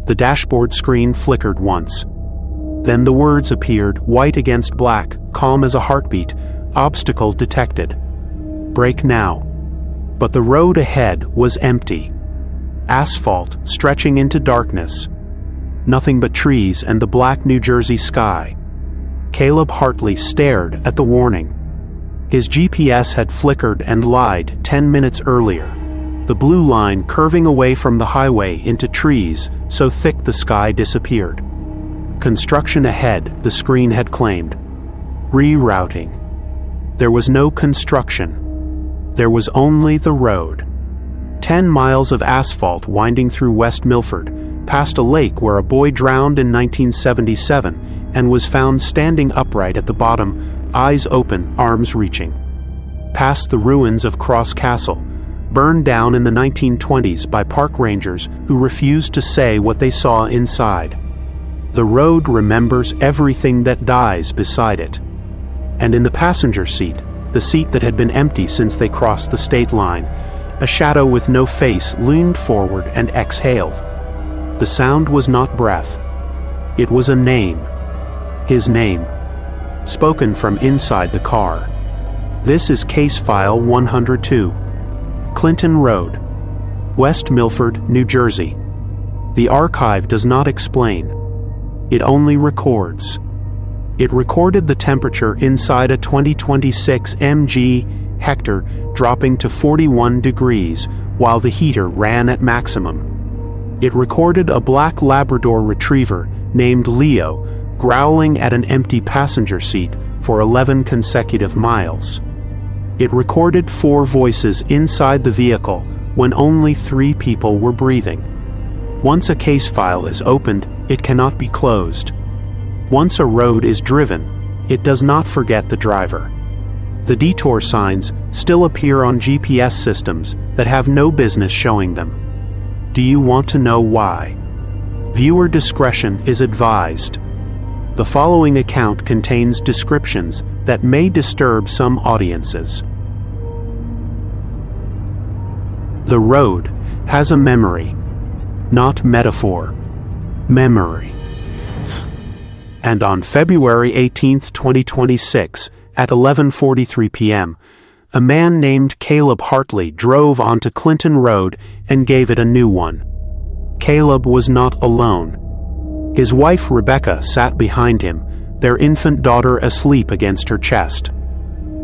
The dashboard screen flickered once. Then the words appeared, white against black, calm as a heartbeat. Obstacle detected. Brake now. But the road ahead was empty. Asphalt stretching into darkness. Nothing but trees and the black New Jersey sky. Caleb Hartley stared at the warning. His GPS had flickered and lied 10 minutes earlier. The blue line curving away from the highway into trees so thick the sky disappeared. Construction ahead, the screen had claimed. Rerouting. There was no construction. There was only the road. 10 miles of asphalt winding through West Milford, past a lake where a boy drowned in 1977 and was found standing upright at the bottom, eyes open, arms reaching. Past the ruins of Cross Castle, burned down in the 1920s by park rangers who refused to say what they saw inside. The road remembers everything that dies beside it. And in the passenger seat, the seat that had been empty since they crossed the state line, a shadow with no face leaned forward and exhaled. The sound was not breath. It was a name. His name. Spoken from inside the car. This is Case File 102. Clinton Road, West Milford, New Jersey. The archive does not explain. It only records. It recorded the temperature inside a 2026 MG Hector dropping to 41 degrees while the heater ran at maximum. It recorded a black Labrador retriever named Leo growling at an empty passenger seat for 11 consecutive miles. It recorded 4 voices inside the vehicle when only 3 people were breathing. Once a case file is opened, it cannot be closed. Once a road is driven, it does not forget the driver. The detour signs still appear on GPS systems that have no business showing them. Do you want to know why? Viewer discretion is advised. The following account contains descriptions that may disturb some audiences. The road has a memory, not metaphor. Memory. And on February 18, 2026, at 11:43 p.m., a man named Caleb Hartley drove onto Clinton Road and gave it a new one. Caleb was not alone. His wife Rebecca sat behind him, their infant daughter asleep against her chest.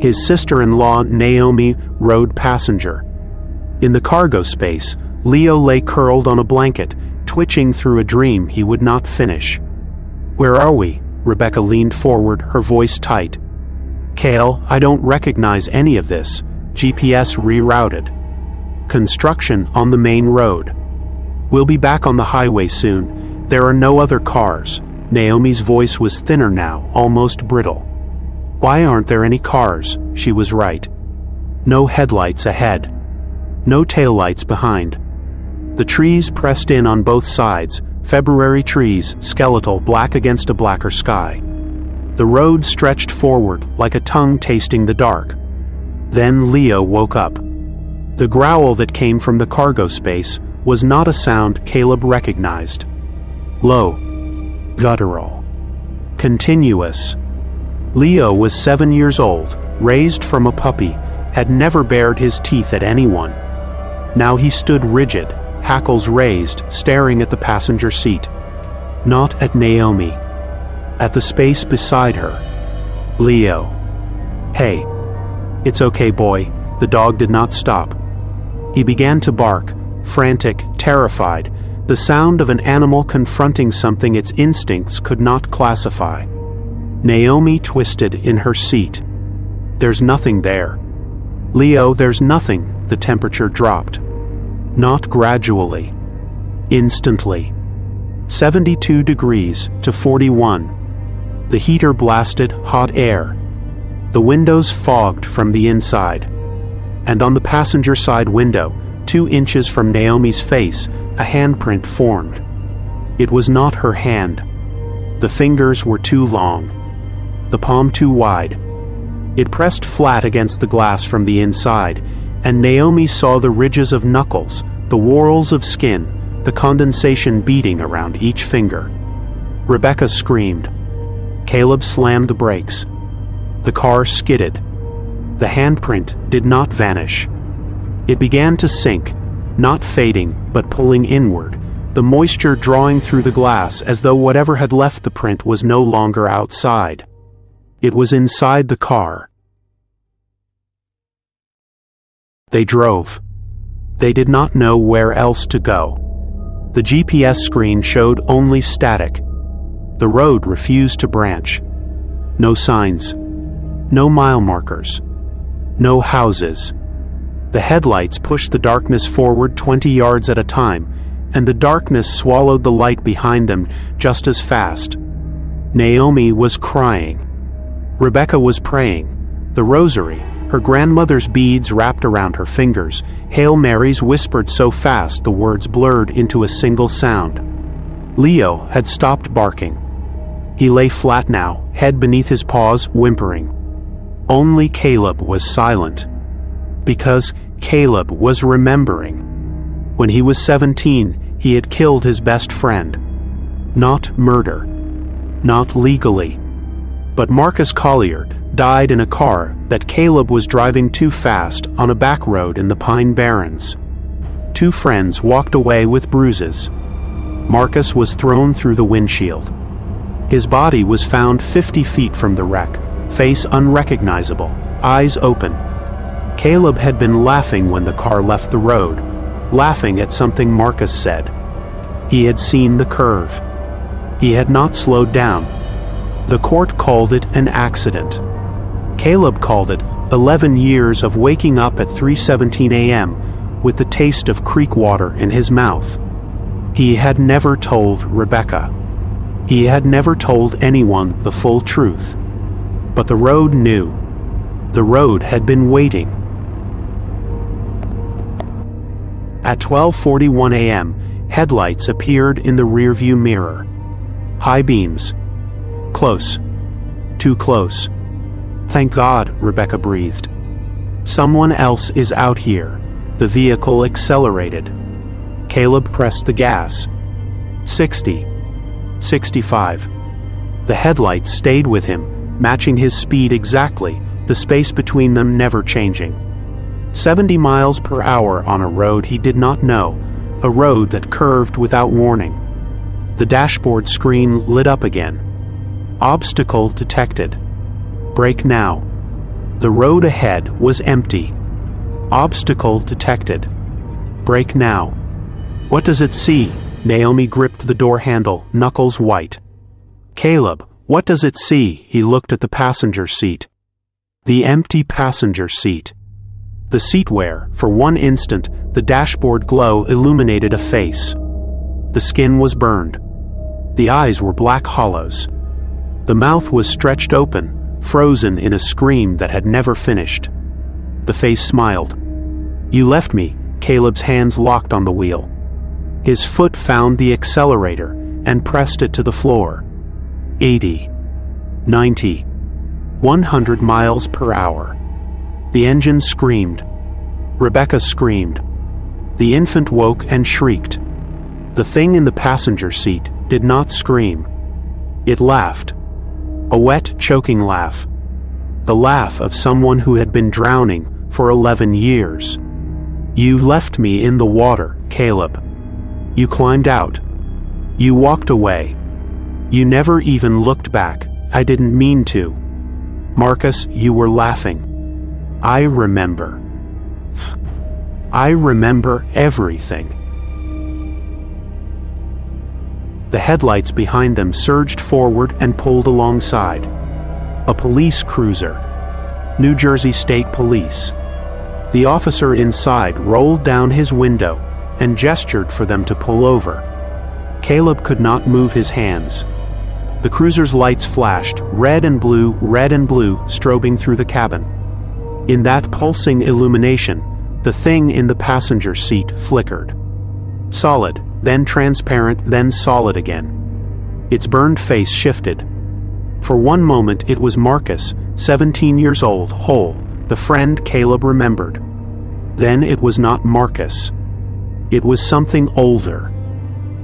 His sister-in-law Naomi rode passenger. In the cargo space, Leo lay curled on a blanket, twitching through a dream he would not finish. "Where are we?" Rebecca leaned forward, her voice tight. "Cale, I don't recognize any of this. GPS rerouted. Construction on the main road. We'll be back on the highway soon. There are no other cars." Naomi's voice was thinner now, almost brittle. "Why aren't there any cars?" She was right. No headlights ahead. No taillights behind. The trees pressed in on both sides, February trees, skeletal, black against a blacker sky. The road stretched forward like a tongue tasting the dark. Then Leo woke up. The growl that came from the cargo space was not a sound Caleb recognized. Low. Guttural. Continuous. Leo was 7 years old, raised from a puppy, had never bared his teeth at anyone. Now he stood rigid, hackles raised, staring at the passenger seat. Not at Naomi. At the space beside her. Leo. "Hey." "It's okay, boy." The dog did not stop. He began to bark, frantic, terrified, the sound of an animal confronting something its instincts could not classify. Naomi twisted in her seat. "There's nothing there." "Leo, there's nothing." The temperature dropped. Not gradually. Instantly. 72 degrees to 41. The heater blasted hot air. The windows fogged from the inside. And on the passenger side window, 2 inches from Naomi's face, a handprint formed. It was not her hand. The fingers were too long. The palm too wide. It pressed flat against the glass from the inside, and Naomi saw the ridges of knuckles, the whorls of skin, the condensation beating around each finger. Rebecca screamed. Caleb slammed the brakes. The car skidded. The handprint did not vanish. It began to sink, not fading, but pulling inward, the moisture drawing through the glass as though whatever had left the print was no longer outside. It was inside the car. They drove. They did not know where else to go. The GPS screen showed only static. The road refused to branch. No signs. No mile markers. No houses. The headlights pushed the darkness forward 20 yards at a time, and the darkness swallowed the light behind them just as fast. Naomi was crying. Rebecca was praying. The rosary, her grandmother's beads wrapped around her fingers, Hail Marys whispered so fast the words blurred into a single sound. Leo had stopped barking. He lay flat now, head beneath his paws, whimpering. Only Caleb was silent. Because Caleb was remembering. When he was 17, he had killed his best friend. Not murder. Not legally. But Marcus Collier died in a car that Caleb was driving too fast on a back road in the Pine Barrens. Two friends walked away with bruises. Marcus was thrown through the windshield. His body was found 50 feet from the wreck, face unrecognizable, eyes open. Caleb had been laughing when the car left the road, laughing at something Marcus said. He had seen the curve. He had not slowed down. The court called it an accident. Caleb called it 11 years of waking up at 3:17 a.m. with the taste of creek water in his mouth. He had never told Rebecca. He had never told anyone the full truth. But the road knew. The road had been waiting. At 12:41 a.m., headlights appeared in the rearview mirror. High beams. Close. Too close. Thank God, Rebecca breathed. Someone else is out here. The vehicle accelerated. Caleb pressed the gas. 60. 65. The headlights stayed with him, matching his speed exactly, the space between them never changing. 70 miles per hour on a road he did not know, a road that curved without warning. The dashboard screen lit up again. Obstacle detected. Brake now. The road ahead was empty. Obstacle detected. Brake now. What does it see? Naomi gripped the door handle, knuckles white. Caleb, what does it see? He looked at the passenger seat. The empty passenger seat. The seat where, for one instant, the dashboard glow illuminated a face. The skin was burned. The eyes were black hollows. The mouth was stretched open, frozen in a scream that had never finished. The face smiled. You left me. Caleb's hands locked on the wheel. His foot found the accelerator and pressed it to the floor. 80. 90. 100 miles per hour. The engine screamed. Rebecca screamed. The infant woke and shrieked. The thing in the passenger seat did not scream. It laughed. A wet, choking laugh. The laugh of someone who had been drowning for 11 years. You left me in the water, Caleb. You climbed out. You walked away. You never even looked back. I didn't mean to. Marcus, you were laughing. I remember. I remember everything. The headlights behind them surged forward and pulled alongside. A police cruiser. New Jersey State Police. The officer inside rolled down his window and gestured for them to pull over. Caleb could not move his hands. The cruiser's lights flashed, red and blue, strobing through the cabin. In that pulsing illumination, the thing in the passenger seat flickered. Solid, then transparent, then solid again. Its burned face shifted. For one moment it was Marcus, 17 years old, whole, the friend Caleb remembered. Then it was not Marcus. It was something older,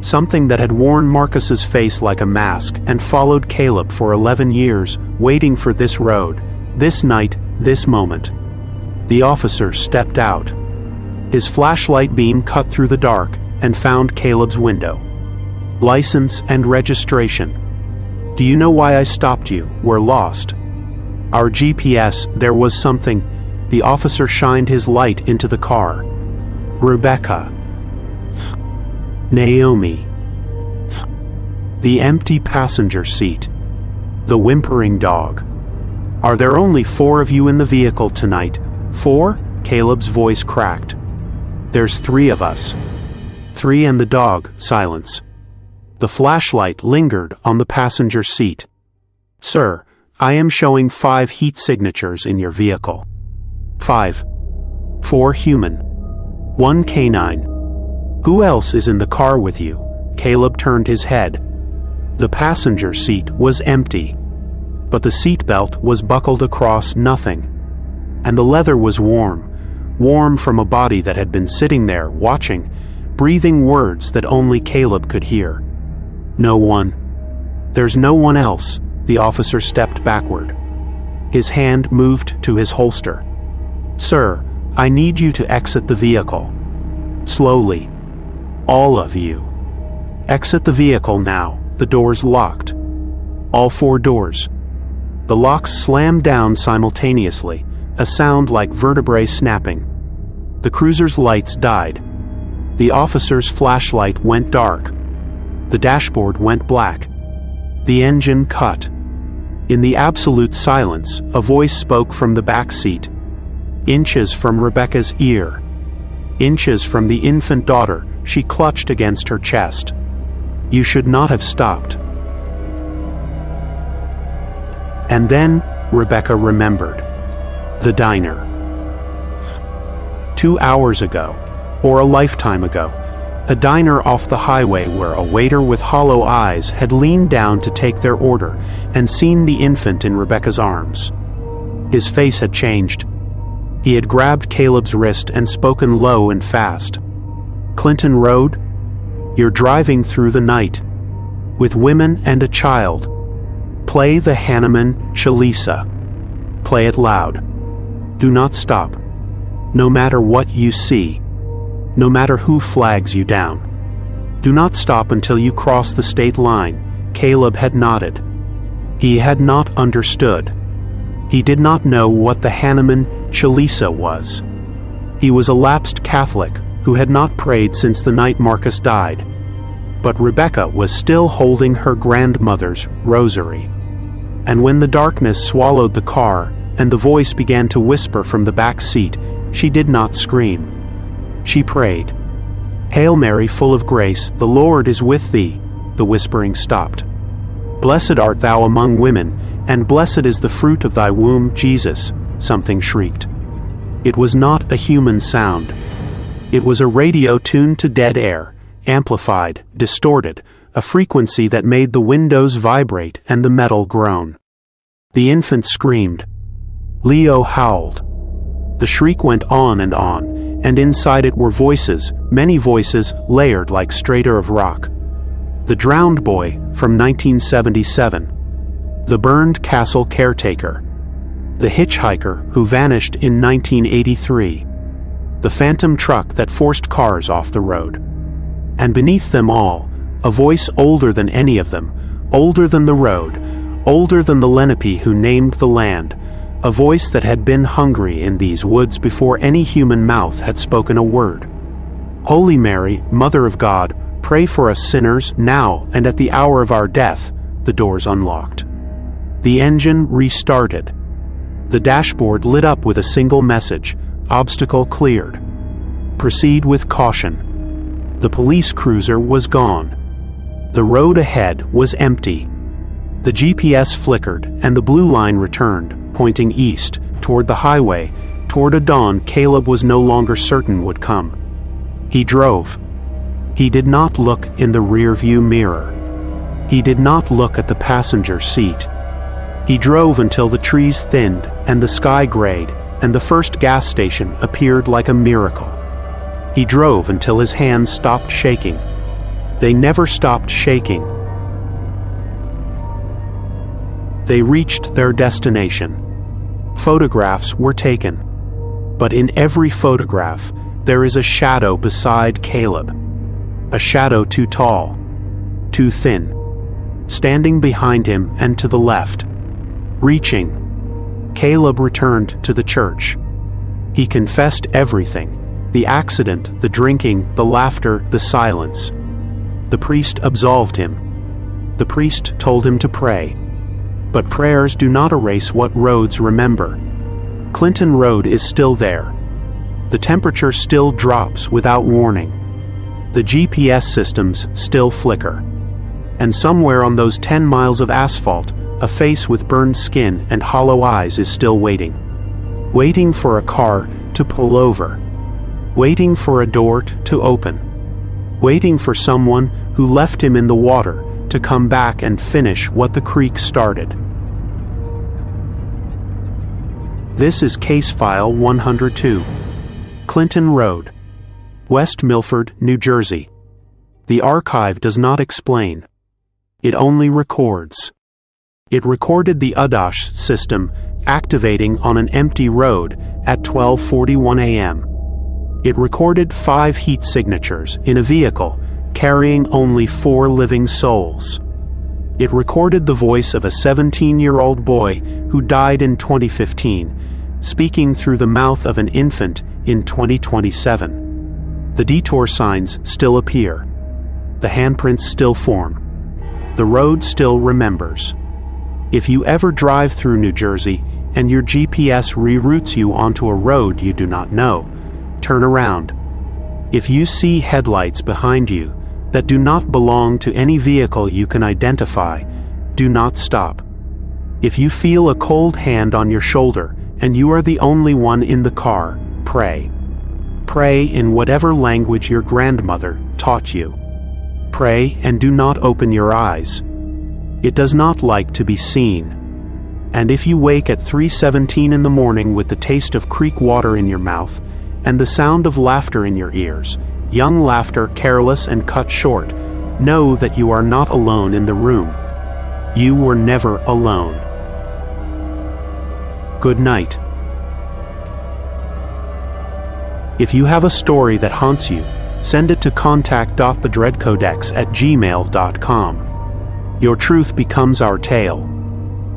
Something that had worn Marcus's face like a mask and followed Caleb for 11 years, waiting for this road, this night, this moment. The officer stepped out. His flashlight beam cut through the dark and found Caleb's window. License and registration. Do you know why I stopped you? We're lost. Our GPS, there was something. The officer shined his light into the car. Rebecca. Naomi. The empty passenger seat. The whimpering dog. Are there only 4 of you in the vehicle tonight? 4? Caleb's voice cracked. There's 3 of us. 3 and the dog. Silence. The flashlight lingered on the passenger seat. Sir, I am showing 5 heat signatures in your vehicle. 5. 4 human. 1 canine. Who else is in the car with you? Caleb turned his head. The passenger seat was empty, but the seat belt was buckled across nothing, and the leather was warm from a body that had been sitting there, watching, breathing words that only Caleb could hear. No one. There's no one else. The officer stepped backward. His hand moved to his holster. Sir, I need you to exit the vehicle. Slowly. All of you. Exit the vehicle now. The doors locked. All 4 doors. The locks slammed down simultaneously, a sound like vertebrae snapping. The cruiser's lights died. The officer's flashlight went dark. The dashboard went black. The engine cut. In the absolute silence, a voice spoke from the back seat. Inches from Rebecca's ear. Inches from the infant daughter she clutched against her chest. You should not have stopped. And then, Rebecca remembered. The diner. 2 hours ago, or a lifetime ago, a diner off the highway where a waiter with hollow eyes had leaned down to take their order and seen the infant in Rebecca's arms. His face had changed. He had grabbed Caleb's wrist and spoken low and fast. Clinton Road? You're driving through the night. With women and a child. Play the Hanneman Chalisa. Play it loud. Do not stop. No matter what you see. No matter who flags you down. Do not stop until you cross the state line. Caleb had nodded. He had not understood. He did not know what the Hanneman Chalisa was. He was a lapsed Catholic who had not prayed since the night Marcus died. But Rebecca was still holding her grandmother's rosary. And when the darkness swallowed the car and the voice began to whisper from the back seat, she did not scream. She prayed. Hail Mary, full of grace, the Lord is with thee. The whispering stopped. Blessed art thou among women, and blessed is the fruit of thy womb, Jesus, something shrieked. It was not a human sound. It was a radio tuned to dead air, amplified, distorted, a frequency that made the windows vibrate and the metal groan. The infant screamed. Leo howled. The shriek went on, and inside it were voices, many voices layered like strata of rock. The drowned boy from 1977. The burned castle caretaker. The hitchhiker who vanished in 1983. The phantom truck that forced cars off the road. And beneath them all, a voice older than any of them, older than the road, older than the Lenape who named the land, a voice that had been hungry in these woods before any human mouth had spoken a word. Holy Mary, Mother of God, pray for us sinners, now and at the hour of our death. The doors unlocked. The engine restarted. The dashboard lit up with a single message: obstacle cleared. Proceed with caution. The police cruiser was gone. The road ahead was empty. The GPS flickered and the blue line returned, pointing east, toward the highway, toward a dawn Caleb was no longer certain would come. He drove. He did not look in the rearview mirror. He did not look at the passenger seat. He drove until the trees thinned and the sky grayed and the first gas station appeared like a miracle. He drove until his hands stopped shaking. They never stopped shaking. They reached their destination. Photographs were taken. But in every photograph, there is a shadow beside Caleb. A shadow too tall, too thin, standing behind him and to the left. Reaching, Caleb returned to the church. He confessed everything: the accident, the drinking, the laughter, the silence. The priest absolved him. The priest told him to pray. But prayers do not erase what roads remember. Clinton Road is still there. The temperature still drops without warning. The GPS systems still flicker. And somewhere on those 10 miles of asphalt, a face with burned skin and hollow eyes is still waiting. Waiting for a car to pull over. Waiting for a door to open. Waiting for someone who left him in the water to come back and finish what the creek started. This is Case File 102. Clinton Road, West Milford, New Jersey. The archive does not explain. It only records. It recorded the UDASH system activating on an empty road at 12:41 a.m. It recorded 5 heat signatures in a vehicle carrying only 4 living souls. It recorded the voice of a 17-year-old boy who died in 2015, speaking through the mouth of an infant in 2027. The detour signs still appear. The handprints still form. The road still remembers. If you ever drive through New Jersey and your GPS reroutes you onto a road you do not know, turn around. If you see headlights behind you that do not belong to any vehicle you can identify, do not stop. If you feel a cold hand on your shoulder and you are the only one in the car, pray. Pray in whatever language your grandmother taught you. Pray and do not open your eyes. It does not like to be seen. And if you wake at 3:17 in the morning with the taste of creek water in your mouth and the sound of laughter in your ears, young laughter, careless and cut short, know that you are not alone in the room. You were never alone. Good night. If you have a story that haunts you, send it to contact.thedreadcodex@gmail.com. Your truth becomes our tale.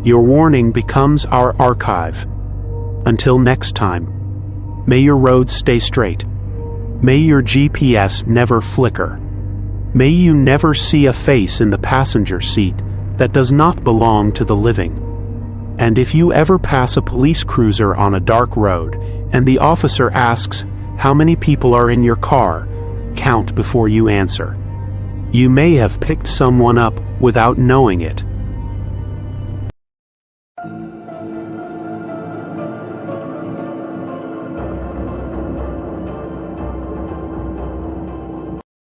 Your warning becomes our archive. Until next time, may your roads stay straight. May your GPS never flicker. May you never see a face in the passenger seat that does not belong to the living. And if you ever pass a police cruiser on a dark road and the officer asks how many people are in your car, count before you answer. You may have picked someone up without knowing it.